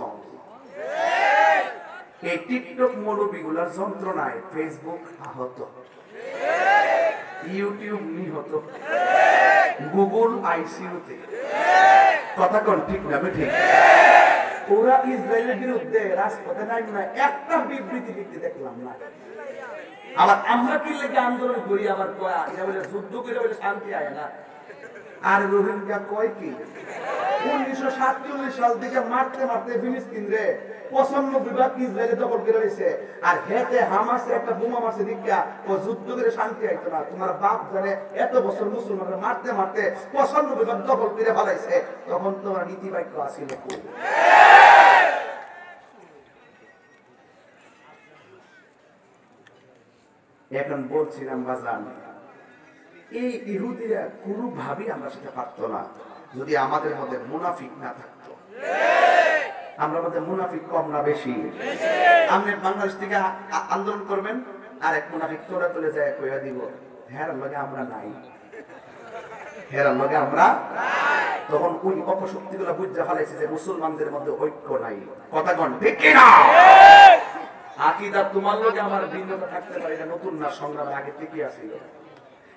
এই টিকটক মৌলবীগুলার যন্ত্রণায় ফেসবুক আহত, ইউটিউব নিহত, গুগল আইসিইউতে। কথা কোন ঠিক না ঠিক? ওরা ইসরায়েলের বিরুদ্ধে রাজপথে নামে না, একটা বিবৃতি দিতে দেখলাম না। আবার আমরা কি লেগে আন্দোলন করি, আবার এটা বলে যুদ্ধ করে বলে শান্তি আয় না। আর রোহিঙ্গা কয় কি 1947 সাল থেকে মারতে মারতে ফিলিস্তিন রে 95 ভাগ ইসরায়েলে দখল করে রয়েছে। আর হেতে হামাসে একটা বোমা মারছে দিকা ও যুদ্ধ করে শান্তি আইতো না। তোমার বাপ জানে এত বছর মুসলমানরা মারতে মারতে 95 ভাগ দখল করে ফেলাইছে, তখন তোমার নীতি বাক্য আসিল কই? এখন বলছিলাম বাজান, এই ইহুদিরা কোনোভাবেই আমরা সেটা পারতো না যদি আমাদের মধ্যে মুনাফিক না থাকতো। আমরা মধ্যে মুনাফিক কম না বেশি? আপনি বাংলাদেশ থেকে আন্দোলন করবেন, আর এক মুনাফিক তোরা তুলে যায় কইয়া দিব হেরার লগে আমরা নাই, হেরার লগে আমরা। তখন ওই অপশক্তিগুলো বুঝতে ফেলাইছে যে মুসলমানদের মধ্যে ঐক্য নাই। কথা কোন ঠিক কিনা? আকীদা তোমার লগে আমার ভিন্নতা থাকতে পারে, এটা নতুন না, সংগ্রামে আগে থেকে আছিল।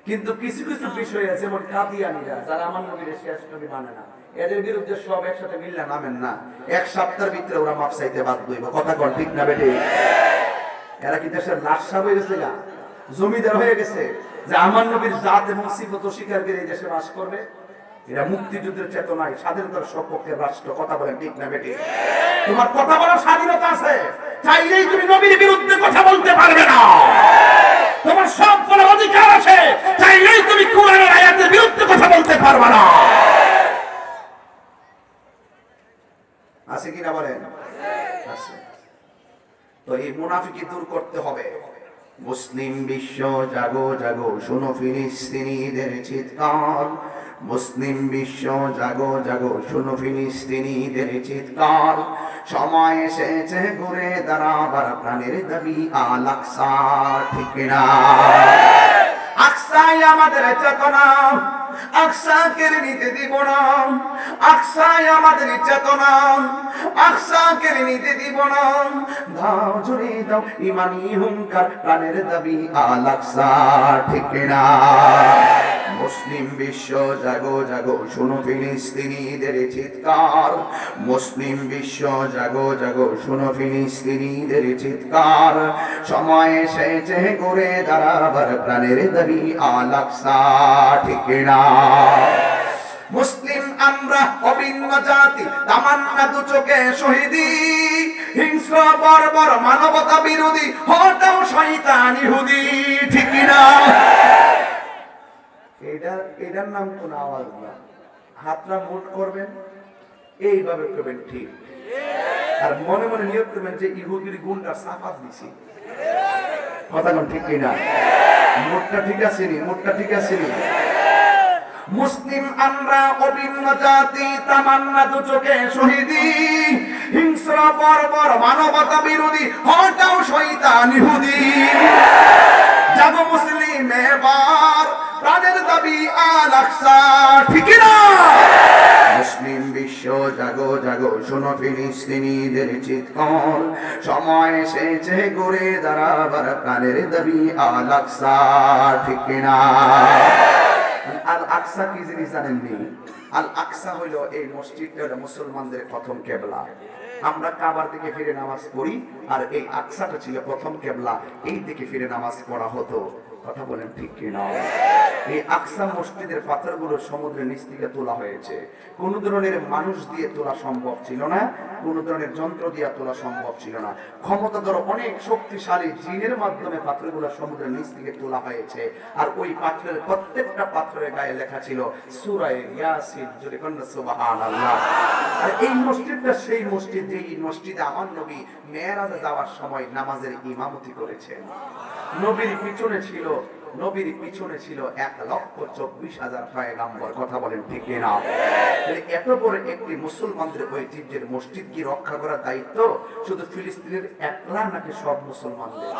কিন্তু কিছু কিছু বিষয় আছে, যেমন কাদিয়ানীরা যারা আমার নবীর শেষ নবী মানে না, এদের বিরুদ্ধে সব একসাথে মিললে নামেন না, এক সপ্তাহের ভিতরে ওরা মাপ চাইতে বাধ্য হইব। কথা কোন ঠিক না বেটে? এরা কি দেশের লাশা হয়ে গেছে না, জমিদার হয়ে গেছে যে আমার নবীর জাত এবং সিফত স্বীকার করে এই দেশে বাস করবে? এরা মুক্তিযুদ্ধের চেতনায় স্বাধীনতার সপক্ষে রাষ্ট্র। কথা বলেন ঠিক না বেটে? তোমার কথা বলার স্বাধীনতা আছে, চাইলেই তুমি নবীর বিরুদ্ধে কথা বলতে পারবে না। তোমার সব বলার অধিকার আছে, চাইলেই তুমি কোরআনের আয়াতের বিরুদ্ধে কথা বলতে পারবে না। আছে কিনা বলেন? আছে। তো এই মুনাফিকি দূর করতে হবে। মুসলিম বিশ্ব জাগো জাগো, শোনো ফিলিস্তিনিদের চিৎকার। মুসলিম বিশ্ব জাগো জাগো, শোনো ফিলিস্তিনিদের চিৎকার। সময় এসেছে ঘুরে দাঁড়াবার, প্রাণের দাবি আল আকসা। ঠিক না? আকসাই আমাদের চেতনা, আকসাকে নিতে দিব না। আকসাই আমাদের চেতনা, আকসাকে নিতে দিব না। দাও জুড়ে দাও ইমানি হুঙ্কার, প্রাণের দাবি আল আকসা। ঠিক না? মুসলিম বিশ্ব জাগো জাগো, শোনো ফিলিস্তিনিদের চিৎকার। মুসলিম বিশ্ব জাগো জাগো, শোনো ফিলিস্তিনিদের চিৎকার। সময় এসেছে ঘুরে দাঁড়াবার, প্রাণের দাবি আল আকসা। ঠিক না? মুসলিম আমরা অভিন্ন জাতি, তামান্না দু চোখে শহীদি। হিংস্র বর্বর মানবতা বিরোধী, হটাও শয়তান ইহুদি। ঠিক না? এটার নাম কোন আওয়াজ না। হাতটা মুঠ করবেন, এইভাবে করবেন, ঠিক। আর মনে মনে নিয়োগ করবেন যে ইহুদির গুণটা সাফাত দিছি। কথা কোন ঠিক কিনা? মুঠটা ঠিক আছে নি? মুঠটা ঠিক আছে নি? মুসলিম আমরা অভিন্ন জাতি, তামান্না দু চোখে শহীদি। হিংস্র বর্বর মানবতা বিরোধী, হটাও শয়তান ইহুদি। জাগো মুসলিম এবার, প্রাণের দাবি আল আকসা। ঠিক না? মুসলিম বিশ্ব জাগো জাগো, শোনো ফিলিস্তিনিদের চিৎকার। সময় এসেছে ঘুরে দাঁড়াবার, প্রাণের দাবি আল আকসা। ঠিক না? আল আকসা কি জিনিস জানেননি? আল আকসা হইল এই মসজিদটা, হলো মুসলমানদের প্রথম কেবলা। আমরা কাবার দিকে ফিরে নামাজ পড়ি, আর এই আকসাটা ছিল প্রথম কেবলা, এই দিকে ফিরে নামাজ পড়া হতো। কথা বলেন ঠিক কিনা? এই আকসা মসজিদের পাথরগুলো সমুদ্রের নিচ থেকে তোলা হয়েছে। কোন ধরনের মানুষ দিয়ে তোলা সম্ভব ছিল না, কোন ধরনের যন্ত্র দিয়ে তোলা সম্ভব ছিল না। ক্ষমতাধর অনেক শক্তিশালী জিনের মাধ্যমে পাথরগুলো সমুদ্রের নিচ থেকে তোলা হয়েছে। আর ওই পাথরের প্রত্যেকটা পাথরের গায়ে লেখা ছিল সূরা ইয়াসিন। জোরে কন্যা সুবহানাল্লাহ। আর এই মসজিদটা সেই মসজিদ, যেই মসজিদে আমার নবী মেরাজে যাওয়ার সময় নামাজের ইমামতি করেছেন। নবীর পিছনে ছিল 1,24,000 পয়গম্বর। কথা বলেন ঠিক না? এত বড় একটি মুসলমানদের ঐতিহ্যের মসজিদ কি রক্ষা করার দায়িত্ব শুধু ফিলিস্তিনের একলা নাকি সব মুসলমানদের?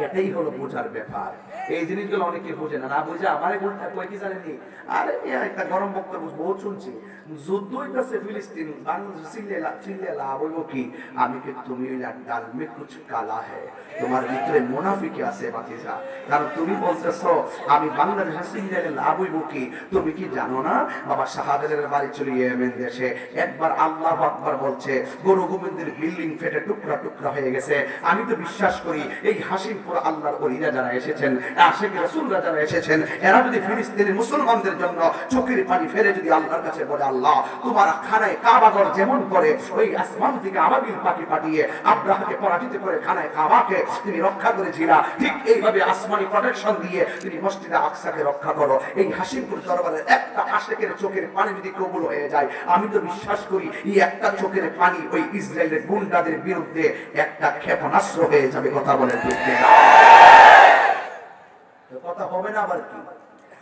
এটাই হলো বোঝার ব্যাপার। এই জিনিসগুলো অনেকে বোঝে না, না বুঝে আমারে বলতে কই কি জানেননি? আরে একটা গরম বক্তব্য বহুত শুনছি, যুদ্ধ হইতাছে ফিলিস্তিন, বাংলাদেশ চিল্লে লাভ হইব কি? আমি কি তুমি ডাল মে কুছ কালা হ্যায়, তোমার ভিতরে মুনাফিকি আছে বাতিজা। কারণ তুমি বলতেছো আমি বাংলাদেশে চিল্লে লাভ হইব কি? তুমি কি জানো না বাবা শাহাদাতের বাড়ি চলে ইয়েমেন দেশে একবার আল্লাহু আকবার বলছে, গরু গোবিন্দের বিল্ডিং ফেটে টুকরা টুকরা হয়ে গেছে। আমি তো বিশ্বাস করি এই হাসিমপুর আল্লাহর ওলিরা যারা এসেছেন, আশিক রাসূলরা যারা এসেছেন, এরা যদি ফিলিস্তিনের মুসলমানদের জন্য চোখের পানি ফেলে যদি আল্লাহর কাছে বলে, আল্লাহ তোমার খানায় কাবাঘর যেমন করে ওই আসমান থেকে আবাবিল পাখি পাঠিয়ে আব্রাহাকে পরাজিত করে খানায় কাবাকে তুমি রক্ষা করেছিলা, ঠিক এইভাবে আসমানি প্রোটেকশন দিয়ে তুমি মসজিদে আকসাকে রক্ষা করো। এই হাসিমপুর দরবারের একটা আশিকের চোখের পানি যদি কবুল হয়ে যায়, আমি তো বিশ্বাস করি এই একটা চোখের পানি ওই ইসরায়েলের গুন্ডাদের বিরুদ্ধে একটা ক্ষেপণাস্ত্র হয়ে যাবে। কথা বলে ঠিক না? কথা হবে না আবার কি?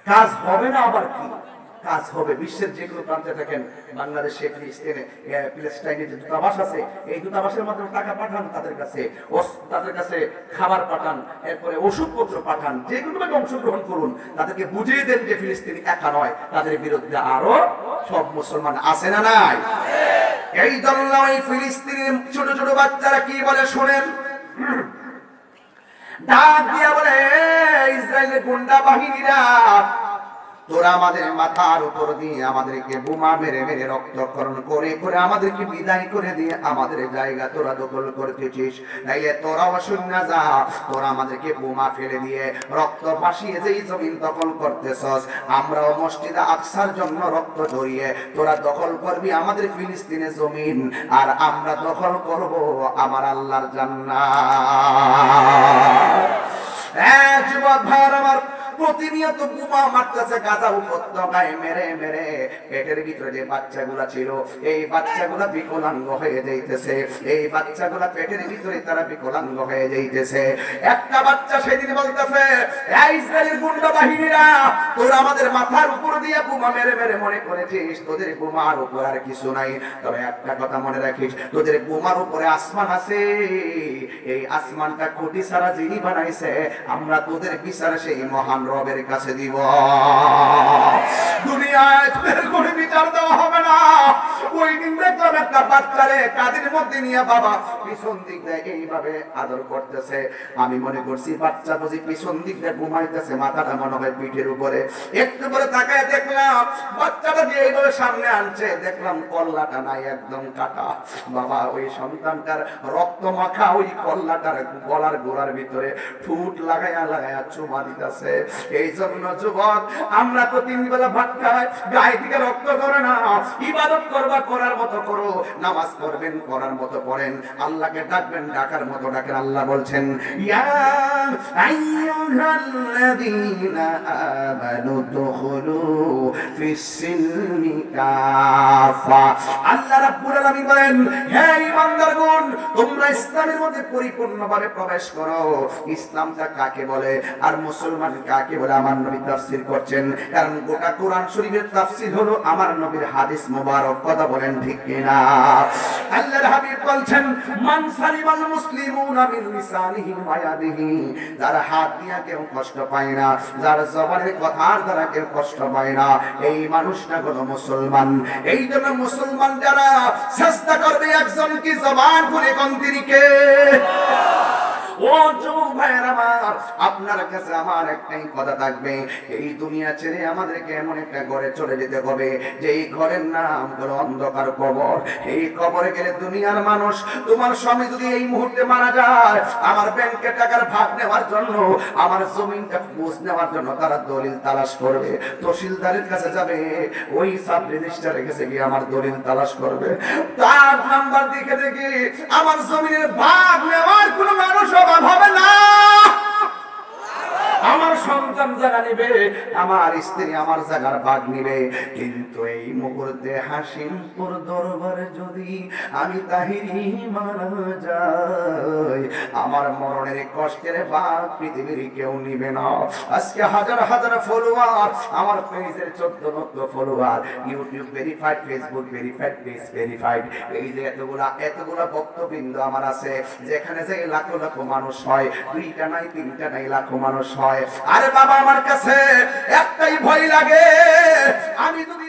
কাজ হবে না আবার কি? কাজ হবে। বিশ্বের যে কোনো প্রান্তে থাকেন, বাংলাদেশে, ফিলিস্তিনে, প্যালেস্টাইনে যে দূতাবাস আছে, এই দূতাবাসের মাধ্যমে টাকা পাঠান তাদের কাছে খাবার পাঠান, এরপরে ওষুধপত্র পাঠান, যে কোনো ভাবে অংশগ্রহণ করুন, তাদেরকে বুঝিয়ে দেন যে ফিলিস্তিন একা নয়, তাদের বিরুদ্ধে আরো সব মুসলমান আছে না নাই? এই দল নয়, ফিলিস্তিনের ছোট ছোট বাচ্চারা কি বলে শোনেন। ডাক দিয়া বলে, ইসরায়েলের গুন্ডা বাহিনীরা, তোরা আমাদের মাথার উপর দিয়ে আমাদেরকে বোমা মেরে মেরে রক্তক্ষরণ করে করে আমাদেরকে বিদায় করে দিয়ে আমাদের জায়গা তোরা দখল করতেছিস, তাইলে তোরাও শূন্য যা, তোরা আমাদেরকে বোমা ফেলে দিয়ে রক্ত ভাসিয়ে যেই জমিন দখল করতেছস, আমরাও মসজিদে আকসার জন্য রক্ত ঝরিয়ে তোরা দখল করবি আমাদের ফিলিস্তিনের জমিন, আর আমরা দখল করব আমার আল্লাহর জান্নাত। যুবক ভাইরা আমার, প্রতিনিয়ত বোমা মারতেছে গাজা উপত্যকায়, মেরে মেরে পেটের ভিতরে যে বাচ্চাগুলা ছিল, এই বাচ্চাগুলা বিকলাঙ্গ হয়ে যাইতেছে, এই বাচ্চাগুলা পেটের ভিতরে তারা বিকলাঙ্গ হয়ে যাইতেছে। একটা বাচ্চা সেদিন বলতেছে, ইসরায়েলের গুন্ডা বাহিনীরা, তোরা আমাদের মাথার উপর দিয়ে বোমা মেরে মেরে মনে করেছিস তোদের বোমার উপর আর কিছু নাই, তবে একটা কথা মনে রাখিস, তোদের বোমার উপরে আসমান আছে, এই আসমানটা কোটি সারা যিনি বানাইছে, আমরা তোদের বিচার সেই মহান রবের কাছে দিব। দুনিয়ায় তোদের কোনো বিচার দেওয়া হবে না। ওই দিন দেখলাম একটা বাচ্চারে কাঁধের মধ্যে নিয়ে বাবা পিছন দিক দিয়ে এইভাবে আদর করতেছে, আমি মনে করছি বাচ্চা বুঝি পিছন দিক দিয়ে ঘুমাইতেছে, মাথাটা মনে হয় পিঠের উপরে। একটু পরে তাকায় দেখলাম বাচ্চাটা দিয়ে এইভাবে সামনে আনছে, দেখলাম কল্লাটা নাই, একদম কাটা। বাবা ওই সন্তানটার রক্ত মাখা ওই কল্লাটার গলার গোড়ার ভিতরে ঠুট লাগাইয়া লাগাইয়া চুমা দিতেছে। এই জন্য যুবক, আমরা তো 3 বেলা ভাত খাই, গায়ে থেকে রক্ত ঝরে না। ইবাদত করবা করার মতো করো, নামাজ পড়বেন করার মতো পড়েন, আল্লাহকে ডাকবেন ডাকার মতো ডাকেন। আল্লাহ বলছেন, ইয়া আইয়ুহাল্লাযীনা আমানু দুখুলু ফিস-সিলমি কাফা। আল্লাহ রাব্বুল আলামিন বলেন, হে ঈমানদারগণ, তোমরা ইসলামের মধ্যে পরিপূর্ণভাবে প্রবেশ করো। ইসলামটা কাকে বলে আর মুসলমান কাকে বলে আমার নবী তাফসীর করছেন, কারণ গোটা কোরআন শরীফের তাফসীর হলো আমার নবীর হাদিস মোবারক। কথা বলেন ঠিক কিনা? আল্লাহর হাবিব বলছেন, মান সালিমাল মুসলিমুনা মিন লিসানিহি ওয়া ইয়াদিহি, যার হাত দিয়া কেউ কষ্ট পায় না, যার জবানের কথার দ্বারা কেউ কষ্ট পায় না, এই মানুষটা হলো মুসলমান। এই জন্য মুসলমান যারা চেষ্টা করবে একজন কি জবান খুলে কোন তিরিকে। ও যুবক ভাইরা আমার, আপনার কাছে আমার একটাই কথা থাকবে, এই দুনিয়া ছেড়ে আমাদেরকে এমন একটা ঘরে চলে যেতে হবে যে এই ঘরের নাম হলো অন্ধকার কবর। এই কবরে গেলে দুনিয়ার মানুষ, তোমার স্বামী যদি এই মুহূর্তে মারা যায়, আমার ব্যাংকে টাকার ভাগ নেওয়ার জন্য, আমার জমিনটা বুঝ নেওয়ার জন্য তারা দলিল তালাশ করবে, তহসিলদারের কাছে যাবে, ওই সাব রেজিস্ট্রারের কাছে গিয়ে আমার দলিল তালাশ করবে, তার নাম্বার দেখে দেখে আমার জমিনের ভাগ নেওয়ার কোনো মানুষ হবে না। আমার সন্তান জায়গা নিবে, আমার স্ত্রী আমার জায়গার ভাগ নিবে, কিন্তু এই মুহূর্তে হাসিমপুর দরবারে যদি আমি তাহিরি মারা যাই, আমার মরণের কষ্টের ভাগ পৃথিবীর কেউ নিবে না। আজকে হাজার হাজার ফলোয়ার, আমার পেজের 14 লক্ষ follower, YouTube verified, Facebook verified, page verified, এই যে এতগুলা ভক্তবৃন্দ আমার আছে, যেখানে যে লাখ লাখ মানুষ হয়, 2টা নাই 3টা নাই, লাখ মানুষ হয়। আরে বাবা, আমার কাছে একটাই ভয় লাগে, আমি যদি